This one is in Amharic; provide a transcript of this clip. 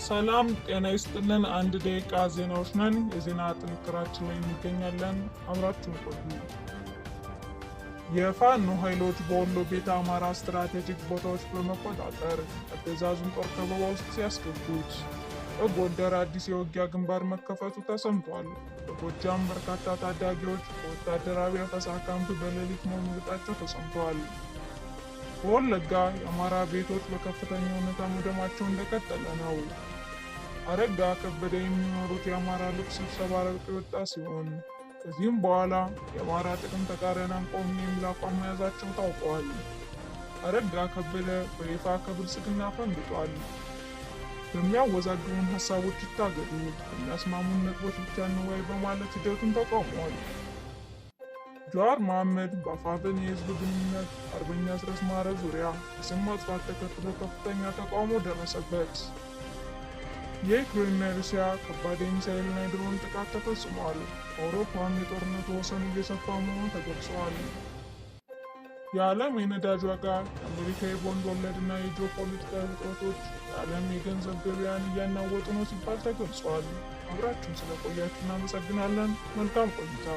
ሰላም ጤና ይስጥልን። አንድ ደቂቃ ዜናዎች ነን። የዜና ጥንቅራችን ላይ እንገኛለን። አብራችሁን ቆዩ። የፋኖ ኃይሎች በወሎ ቤተ አማራ ስትራቴጂክ ቦታዎች በመቆጣጠር አገዛዙን ጦር ከበባ ውስጥ ሲያስገቡት፣ በጎንደር አዲስ የውጊያ ግንባር መከፈቱ ተሰምቷል። በጎጃም በርካታ ታዳጊዎች በወታደራዊ አፈሳ ካምፕ በሌሊት መውጣታቸው ተሰምቷል። በወለጋ የአማራ ቤቶች በከፍተኛ ሁኔታ መውደማቸው እንደቀጠለ ነው። አረጋ ከበደ የሚመሩት የአማራ ልቅ ስብሰባ ረግጦ የወጣ ሲሆን ከዚህም በኋላ የአማራ ጥቅም ተቃራኒ አንቆም የሚል አቋም መያዛቸው ታውቋል። አረጋ ከበደ በይፋ ከብልጽግና ፈንግጧል። በሚያወዛግቡን ሀሳቦች ይታገዱ፣ በሚያስማሙን ነጥቦች ብቻ እንወያይ በማለት ሂደቱን ተቃውሟል። ጀዋር መሐመድ በአፋብኃይል የህዝብ ግንኙነት አርበኛ አስረስ ማረ ዙሪያ የስም ማጥፋት ተከትሎ ከፍተኛ ተቃውሞ ደረሰበት። የዩክሬንና ሩሲያ ከባድ የሚሳኤልና የድሮን ጥቃት ተፈጽሟል። በአውሮፓም የጦርነቱ ወሰን እየሰፋ መሆኑ ተገልጿል። የዓለም የነዳጅ ዋጋ፣ የአሜሪካ የቦንድ ወለድና የጂኦፖለቲካዊ ውጥረቶች የዓለም የገንዘብ ገበያን እያናወጡ ነው ሲባል ተገልጿል። አብራችሁን ስለቆያችሁ እናመሰግናለን። መልካም ቆይታ።